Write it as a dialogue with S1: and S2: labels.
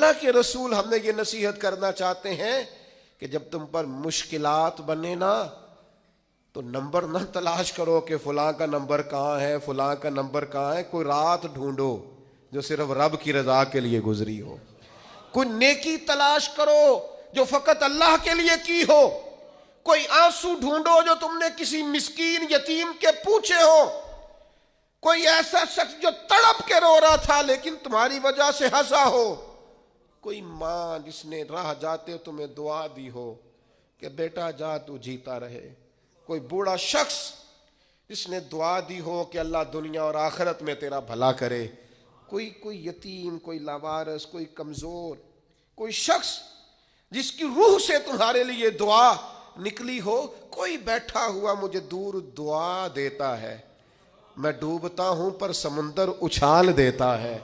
S1: اللہ کے رسول ہمیں یہ نصیحت کرنا چاہتے ہیں کہ جب تم پر مشکلات بنے نا تو نمبر نہ تلاش کرو کہ فلاں کا نمبر کہاں ہے، فلاں کا نمبر کہاں ہے. کوئی رات ڈھونڈو جو صرف رب کی رضا کے لیے گزری ہو. کوئی نیکی تلاش کرو جو فقط اللہ کے لیے کی ہو. کوئی آنسو ڈھونڈو جو تم نے کسی مسکین یتیم کے پوچھے ہو. کوئی ایسا شخص جو تڑپ کے رو رہا تھا لیکن تمہاری وجہ سے ہنسا ہو. کوئی ماں جس نے راہ جاتے تمہیں دعا دی ہو کہ بیٹا جا تو جیتا رہے. کوئی بوڑھا شخص جس نے دعا دی ہو کہ اللہ دنیا اور آخرت میں تیرا بھلا کرے. کوئی یتیم، کوئی لاوارث، کوئی کمزور، کوئی شخص جس کی روح سے تمہارے لیے دعا نکلی ہو. کوئی بیٹھا ہوا مجھے دور دعا دیتا ہے، میں ڈوبتا ہوں پر سمندر اچھال دیتا ہے.